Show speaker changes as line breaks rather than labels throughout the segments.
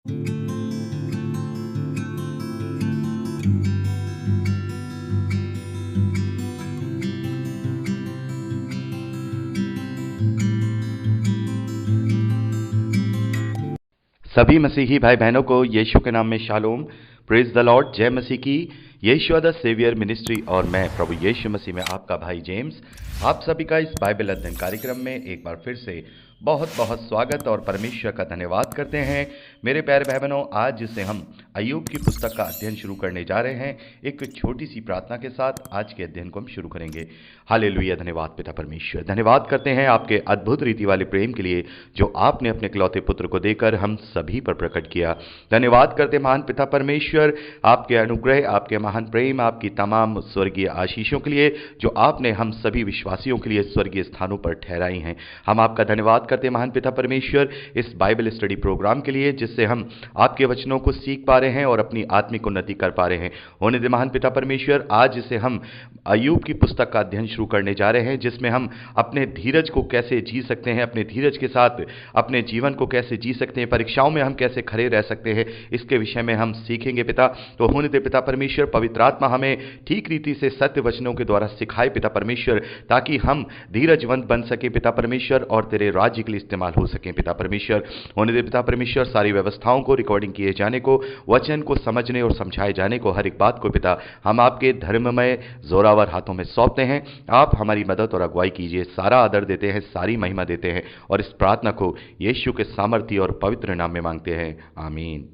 सभी मसीही भाई बहनों को यीशु के नाम में शालोम, प्रेज द लॉर्ड, जय मसीह की। यीशु द सेवियर मिनिस्ट्री और मैं प्रभु यीशु मसीह में आपका भाई जेम्स, आप सभी का इस बाइबल अध्ययन कार्यक्रम में एक बार फिर से बहुत बहुत स्वागत और परमेश्वर का धन्यवाद करते हैं। मेरे प्यारे भाई बहनों, आज जिसे हम अय्यूब की पुस्तक का अध्ययन शुरू करने जा रहे हैं, एक छोटी सी प्रार्थना के साथ आज के अध्ययन को हम शुरू करेंगे। हालेलुया, धन्यवाद पिता परमेश्वर, धन्यवाद करते हैं आपके अद्भुत रीति वाले प्रेम के लिए जो आपने अपने इकलौते पुत्र को देकर हम सभी पर प्रकट किया। धन्यवाद करते महान पिता परमेश्वर आपके अनुग्रह, आपके महान प्रेम, आपकी तमाम स्वर्गीय आशीषों के लिए जो आपने हम सभी विश्वासियों के लिए स्वर्गीय स्थानों पर ठहराई हैं। हम आपका धन्यवाद करते महान पिता परमेश्वर इस बाइबल स्टडी प्रोग्राम के लिए जिससे हम आपके वचनों को सीख पा रहे हैं और अपनी आत्मिक उन्नति कर पा रहे हैं। होने दे महान पिता परमेश्वर, आज जिसे हम अय्यूब की पुस्तक का अध्ययन शुरू करने जा रहे हैं, जिसमें हम अपने धीरज को कैसे जी सकते हैं, अपने धीरज के साथ अपने जीवन को कैसे जी सकते हैं, परीक्षाओं में हम कैसे खड़े रह सकते हैं, इसके विषय में हम सीखेंगे पिता। तो होने दे पिता परमेश्वर, पवित्र आत्मा हमें ठीक रीति से सत्य वचनों के द्वारा सिखाए पिता परमेश्वर, ताकि हम धीरजवंत बन सके पिता परमेश्वर और तेरे राज्य के लिए इस्तेमाल हो सके पिता परमेश्वर। होने दे पिता परमेश्वर, सारी व्यवस्थाओं को, रिकॉर्डिंग किए जाने को, वचन को समझने और समझाए जाने को, हर एक बात को पिता हम आपके धर्ममय जोरावर हाथों में सौंपते हैं। आप हमारी मदद और अगुवाई कीजिए। सारा आदर देते हैं, सारी महिमा देते हैं और इस प्रार्थना को यीशु के सामर्थ्य और पवित्र नाम में मांगते हैं, आमीन।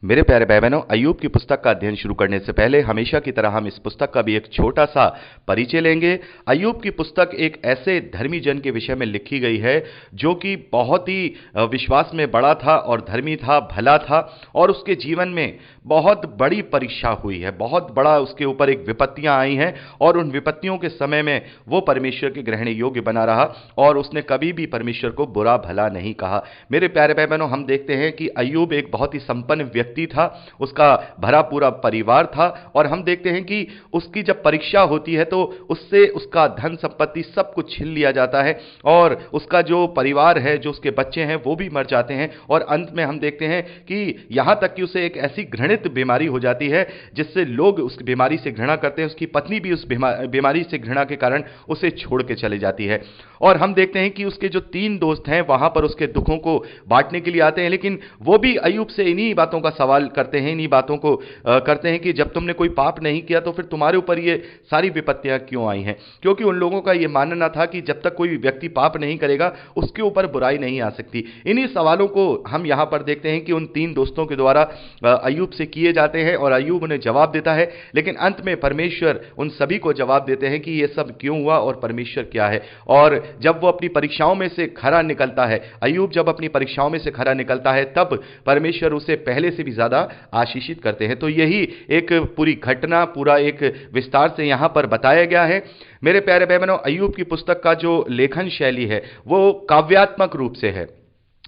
मेरे प्यारे भाई बहनों, अय्यूब की पुस्तक का अध्ययन शुरू करने से पहले हमेशा की तरह हम इस पुस्तक का भी एक छोटा सा परिचय लेंगे। अय्यूब की पुस्तक एक ऐसे धर्मी जन के विषय में लिखी गई है जो कि बहुत ही विश्वास में बड़ा था और धर्मी था, भला था, और उसके जीवन में बहुत बड़ी परीक्षा हुई है, बहुत बड़ा उसके ऊपर एक विपत्तियां आई हैं, और उन विपत्तियों के समय में वो परमेश्वर के ग्रहण योग्य बना रहा और उसने कभी भी परमेश्वर को बुरा भला नहीं कहा। मेरे प्यारे भाई बहनों, हम देखते हैं कि अय्यूब एक बहुत ही संपन्न व्यक्ति था, उसका भरा पूरा परिवार था, और हम देखते हैं कि उसकी जब परीक्षा होती है तो उससे उसका धन संपत्ति सब कुछ छीन लिया जाता है, और उसका जो परिवार है, जो उसके बच्चे हैं, वो भी मर जाते हैं, और अंत में हम देखते हैं कि यहां तक कि उसे एक ऐसी घृणित बीमारी हो जाती है जिससे लोग उस बीमारी से घृणा करते हैं। उसकी पत्नी भी उस बीमारी से घृणा के कारण उसे छोड़ के चले जाती है, और हम देखते हैं कि उसके जो 3 दोस्त हैं वहां पर उसके दुखों को बांटने के लिए आते हैं, लेकिन वो भी अय्यूब से इन्हीं बातों का सवाल करते हैं, इन्हीं बातों को करते हैं कि जब तुमने कोई पाप नहीं किया तो फिर तुम्हारे ऊपर ये सारी विपत्तियां क्यों आई हैं। क्योंकि उन लोगों का ये मानना था कि जब तक कोई व्यक्ति पाप नहीं करेगा उसके ऊपर बुराई नहीं आ सकती। इन्हीं सवालों को हम यहां पर देखते हैं कि उन 3 दोस्तों के द्वारा अय्यूब से किए जाते हैं, और अय्यूब उन्हें जवाब देता है, लेकिन अंत में परमेश्वर उन सभी को जवाब देते हैं कि ये सब क्यों हुआ और परमेश्वर क्या है। और जब वो अपनी परीक्षाओं में से खरा निकलता है, अय्यूब जब अपनी परीक्षाओं में से खरा निकलता है, तब परमेश्वर उसे पहले से भी ज्यादा आशीषित करते हैं। तो यही एक पूरी घटना, पूरा एक विस्तार से यहां पर बताया गया है। मेरे प्यारे भाई बहनों, अय्यूब की पुस्तक का जो लेखन शैली है वो काव्यात्मक रूप से है,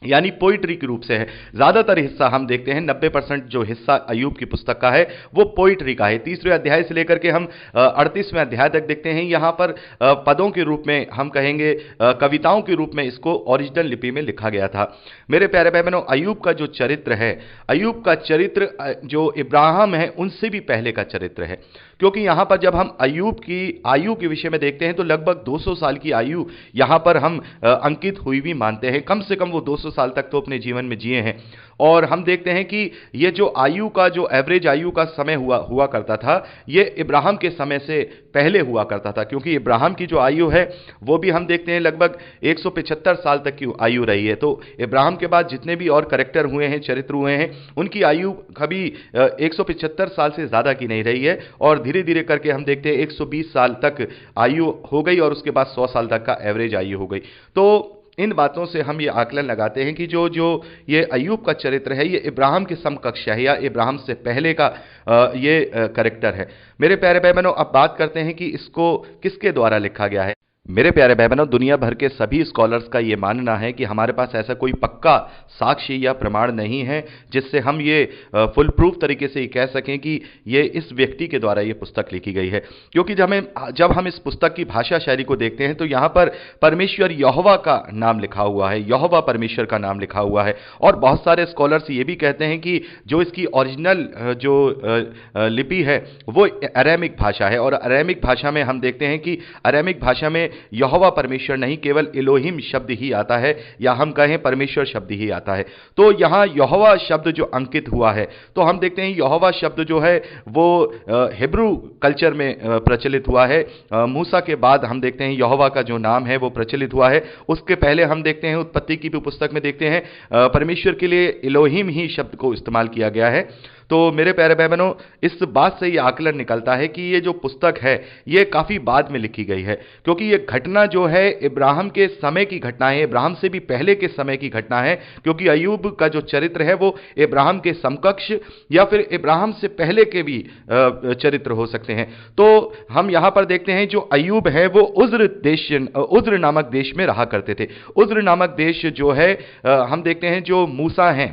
यानी पोइट्री के रूप से है। ज्यादातर हिस्सा हम देखते हैं, 90% जो हिस्सा अय्यूब की पुस्तक का है वो पोइट्री का है। 30वें अध्याय से लेकर के हम 38वें अध्याय तक देखते हैं। यहां पर पदों के रूप में, हम कहेंगे कविताओं के रूप में इसको ओरिजिनल लिपि में लिखा गया था। मेरे प्यारे भाई बहनों, अय्यूब का जो चरित्र है, अय्यूब का चरित्र जो इब्राहिम है उनसे भी पहले का चरित्र है, क्योंकि यहां पर जब हम अय्यूब की आयु के विषय में देखते हैं तो लगभग 200 साल की आयु यहां पर हम अंकित हुई भी मानते हैं। कम से कम वो 200 साल तक तो अपने जीवन में जिए हैं, और हम देखते हैं कि ये जो आयु का जो एवरेज आयु का समय हुआ करता था, ये इब्राहिम के समय से पहले हुआ करता था, क्योंकि इब्राहिम की जो आयु है वो भी हम देखते हैं लगभग 175 साल तक की आयु रही है। तो इब्राहिम के बाद जितने भी और कैरेक्टर हुए हैं, चरित्र हुए हैं, उनकी आयु कभी 175 साल से ज्यादा की नहीं रही है, और धीरे धीरे करके हम देखते हैं 120 साल तक आयु हो गई, और उसके बाद 100 साल तक का एवरेज आयु हो गई। तो इन बातों से हम ये आकलन लगाते हैं कि जो ये अय्यूब का चरित्र है ये इब्राहिम के समकक्ष है, या इब्राहिम से पहले का ये कैरेक्टर है। मेरे प्यारे भाई बहनों, अब बात करते हैं कि इसको किसके द्वारा लिखा गया है। मेरे प्यारे भाई बहनों, दुनिया भर के सभी स्कॉलर्स का ये मानना है कि हमारे पास ऐसा कोई पक्का साक्ष्य या प्रमाण नहीं है जिससे हम ये फुल प्रूफ तरीके से ये कह सकें कि ये इस व्यक्ति के द्वारा ये पुस्तक लिखी गई है। क्योंकि जब हम इस पुस्तक की भाषा शैली को देखते हैं तो यहाँ पर परमेश्वर यहोवा का नाम लिखा हुआ है, यहोवा परमेश्वर का नाम लिखा हुआ है। और बहुत सारे स्कॉलर्स ये भी कहते हैं कि जो इसकी ओरिजिनल जो लिपि है वो अरेमिक भाषा है, और अरेमिक भाषा में हम देखते हैं कि अरेमिक भाषा में यहोवा परमेश्वर नहीं, केवल इलोहिम शब्द ही आता है, या हम कहें परमेश्वर शब्द ही आता है। तो यहां यहोवा शब्द जो अंकित हुआ है, तो हम देखते हैं यहोवा शब्द जो है वो हिब्रू कल्चर में प्रचलित हुआ है। मूसा के बाद हम देखते हैं यहोवा का जो नाम है वो प्रचलित हुआ है। उसके पहले हम देखते हैं उत्पत्ति की भी पुस्तक में देखते हैं परमेश्वर के लिए इलोहिम ही शब्द को इस्तेमाल किया गया है। तो मेरे प्यारे भाई बहनों, इस बात से ये आकलन निकलता है कि ये जो पुस्तक है ये काफ़ी बाद में लिखी गई है, क्योंकि ये घटना जो है इब्राहिम के समय की घटना है, इब्राहिम से भी पहले के समय की घटना है। क्योंकि अय्यूब का जो चरित्र है वो इब्राहिम के समकक्ष या फिर इब्राहिम से पहले के भी चरित्र हो सकते हैं। तो हम यहाँ पर देखते हैं जो अय्यूब है वो उज्र नामक देश में रहा करते थे। उज्र नामक देश जो है हम देखते हैं जो मूसा हैं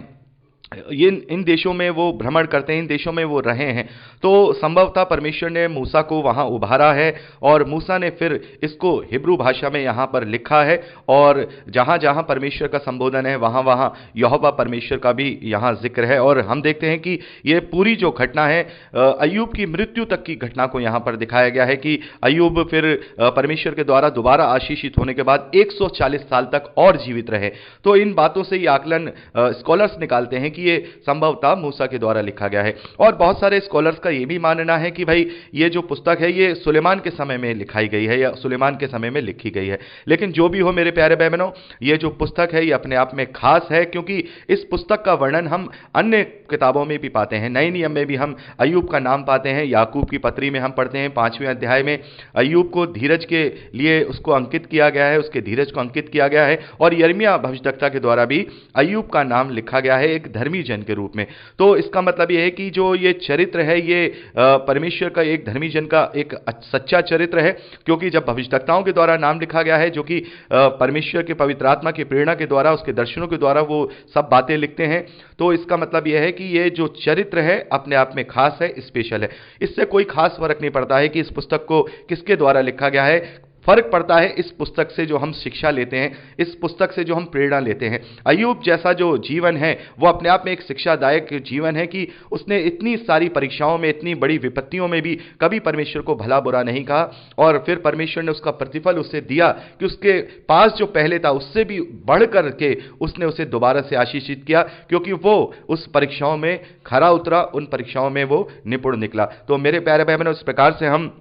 ये इन देशों में वो भ्रमण करते हैं, इन देशों में वो रहे हैं। तो संभवतः परमेश्वर ने मूसा को वहाँ उभारा है और मूसा ने फिर इसको हिब्रू भाषा में यहाँ पर लिखा है, और जहाँ जहाँ परमेश्वर का संबोधन है वहाँ वहाँ यहोवा परमेश्वर का भी यहाँ जिक्र है। और हम देखते हैं कि ये पूरी जो घटना है अय्यूब की मृत्यु तक की घटना को यहाँ पर दिखाया गया है कि अय्यूब फिर परमेश्वर के द्वारा दोबारा आशीषित होने के बाद 140 साल तक और जीवित रहे। तो इन बातों से ये आकलन स्कॉलर्स निकालते हैं कि ये संभवतः मूसा के द्वारा लिखा गया है। और बहुत सारे स्कॉलर्स का ये भी मानना है कि भाई ये जो पुस्तक है ये सुलेमान के समय में लिखाई गई है या सुलेमान के समय में लिखी गई है। लेकिन जो भी हो मेरे प्यारे भाई बहनों, ये जो पुस्तक है ये अपने आप में खास है, क्योंकि इस पुस्तक का वर्णन हम अन्य किताबों में भी पाते हैं। नए नियम में भी हम अय्यूब का नाम पाते हैं। याकूब की पत्री में हम पढ़ते हैं 5वें अध्याय में अय्यूब को धीरज के लिए उसको अंकित किया गया है, उसके धीरज को अंकित किया गया है। और यिर्मयाह भविष्यद्वक्ता के द्वारा भी अय्यूब का नाम लिखा गया है एक धर्मी जन के रूप में। तो इसका मतलब यह है कि जो ये चरित्र है ये परमेश्वर का एक धर्मी जन का एक सच्चा चरित्र है, क्योंकि जब भविष्यद्वक्ताओं के द्वारा नाम लिखा गया है जो कि परमेश्वर के पवित्र आत्मा की प्रेरणा के द्वारा उसके दर्शनों के द्वारा वो सब बातें लिखते हैं, तो इसका मतलब यह है कि ये जो चरित्र है अपने आप में खास है, स्पेशल है। इससे कोई खास फर्क नहीं पड़ता है कि इस पुस्तक को किसके द्वारा लिखा गया है। फर्क पड़ता है इस पुस्तक से जो हम शिक्षा लेते हैं, इस पुस्तक से जो हम प्रेरणा लेते हैं। अय्यूब जैसा जो जीवन है वो अपने आप में एक शिक्षादायक जीवन है कि उसने इतनी सारी परीक्षाओं में, इतनी बड़ी विपत्तियों में भी कभी परमेश्वर को भला बुरा नहीं कहा, और फिर परमेश्वर ने उसका प्रतिफल उसे दिया कि उसके पास जो पहले था उससे भी बढ़ कर के उसने उसे दोबारा से आशीषित किया, क्योंकि वो उस परीक्षाओं में खरा उतरा, उन परीक्षाओं में वो निपुण निकला। तो मेरे प्यारे भाई बहनों, इस प्रकार से हम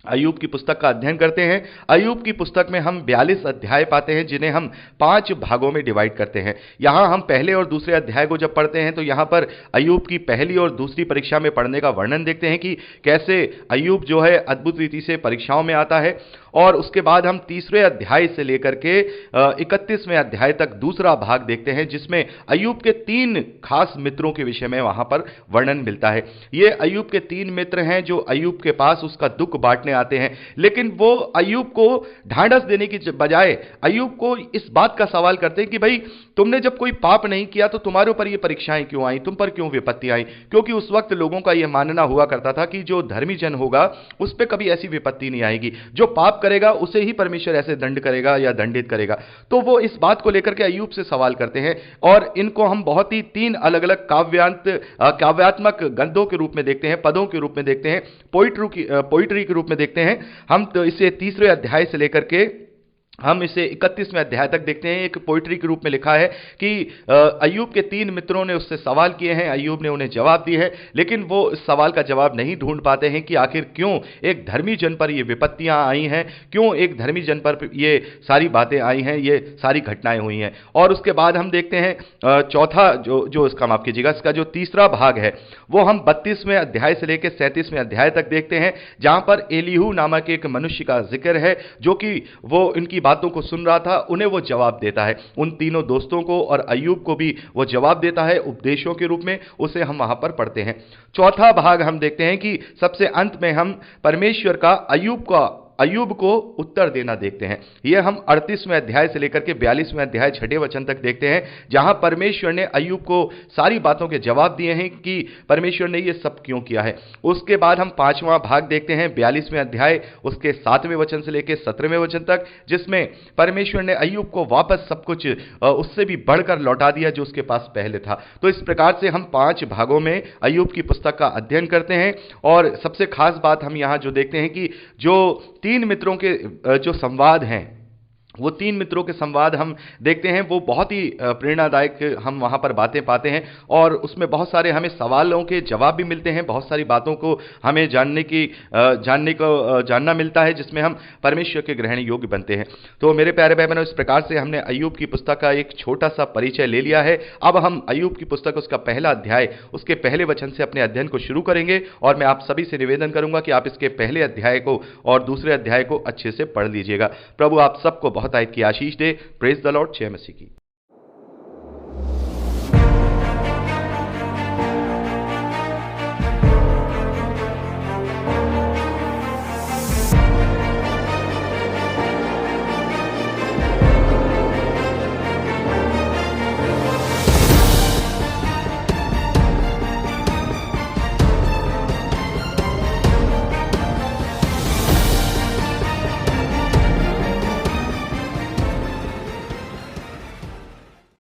अय्यूब की पुस्तक का अध्ययन करते हैं। अय्यूब की पुस्तक में हम 42 अध्याय पाते हैं जिन्हें हम 5 भागों में डिवाइड करते हैं। यहाँ हम पहले और दूसरे अध्याय को जब पढ़ते हैं तो यहाँ पर अय्यूब की पहली और दूसरी परीक्षा में पढ़ने का वर्णन देखते हैं कि कैसे अय्यूब जो है अद्भुत रीति से परीक्षाओं में आता है। और उसके बाद हम तीसरे अध्याय से लेकर के 31वें अध्याय तक दूसरा भाग देखते हैं जिसमें अय्यूब के 3 खास मित्रों के विषय में वहां पर वर्णन मिलता है। ये अय्यूब के 3 मित्र हैं जो अय्यूब के पास उसका दुख बांटने आते हैं, लेकिन वो अय्यूब को ढांढस देने की बजाय अय्यूब को इस बात का सवाल करते हैं कि भाई तुमने जब कोई पाप नहीं किया तो तुम्हारे ऊपर ये परीक्षाएं क्यों आई, तुम पर क्यों विपत्ति आई। क्योंकि उस वक्त लोगों का यह मानना हुआ करता था कि जो धर्मी जन होगा उस पर कभी ऐसी विपत्ति नहीं आएगी, जो पाप करेगा उसे ही परमेश्वर ऐसे दंड करेगा या दंडित करेगा। तो वो इस बात को लेकर के अय्यूब से सवाल करते हैं, और इनको हम बहुत ही 3 अलग अलग काव्यात्मक गंधों के रूप में देखते हैं, पदों के रूप में देखते हैं, पोइट्री के रूप में देखते हैं। हम तो इसे तीसरे अध्याय से लेकर के हम इसे 31वें अध्याय तक देखते हैं। एक पोइट्री के रूप में लिखा है कि अय्यूब के 3 मित्रों ने उससे सवाल किए हैं, अय्यूब ने उन्हें जवाब दिए हैं, लेकिन वो इस सवाल का जवाब नहीं ढूंढ पाते हैं कि आखिर क्यों एक धर्मी जन पर ये विपत्तियां आई हैं, क्यों एक धर्मी जन पर ये सारी बातें आई हैं, ये सारी घटनाएं हुई हैं। और उसके बाद हम देखते हैं चौथा जो इसका माफ कीजिएगा, इसका जो तीसरा भाग है वो हम 32वें अध्याय से लेकर 37वें अध्याय तक देखते हैं, जहां पर एलीहू नामक एक मनुष्य का जिक्र है जो कि वो इनकी बातों को सुन रहा था। उन्हें वो जवाब देता है, उन तीनों दोस्तों को और अय्यूब को भी वो जवाब देता है उपदेशों के रूप में। उसे हम वहां पर पढ़ते हैं। चौथा भाग हम देखते हैं कि सबसे अंत में हम परमेश्वर का अय्यूब को उत्तर देना देखते हैं। यह हम 38वें अध्याय से लेकर के 42वें अध्याय 6 वचन तक देखते हैं, जहां परमेश्वर ने अय्यूब को सारी बातों के जवाब दिए हैं कि परमेश्वर ने यह सब क्यों किया है। उसके बाद हम 5वां भाग देखते हैं 42वें अध्याय उसके 7वें वचन से लेकर 17वें वचन तक, जिसमें परमेश्वर ने अय्यूब को वापस सब कुछ उससे भी बढ़कर लौटा दिया जो उसके पास पहले था। तो इस प्रकार से हम 5 भागों में अय्यूब की पुस्तक का अध्ययन करते हैं। और सबसे खास बात हम यहां जो देखते हैं कि जो 3 मित्रों के जो संवाद हैं, वो 3 मित्रों के संवाद हम देखते हैं, वो बहुत ही प्रेरणादायक हम वहां पर बातें पाते हैं। और उसमें बहुत सारे हमें सवालों के जवाब भी मिलते हैं, बहुत सारी बातों को हमें जानना मिलता है, जिसमें हम परमेश्वर के ग्रहण योग्य बनते हैं। तो मेरे प्यारे भाई बहनों, इस प्रकार से हमने अय्यूब की पुस्तक का एक छोटा सा परिचय ले लिया है। अब हम अय्यूब की पुस्तक उसका पहला अध्याय उसके पहले वचन से अपने अध्ययन को शुरू करेंगे। और मैं आप सभी से निवेदन करूंगा कि आप इसके पहले अध्याय को और दूसरे अध्याय को अच्छे से पढ़ लीजिएगा। प्रभु आप सबको बहुत आयत की आशीष दे। Praise the lord. जय मसीह की।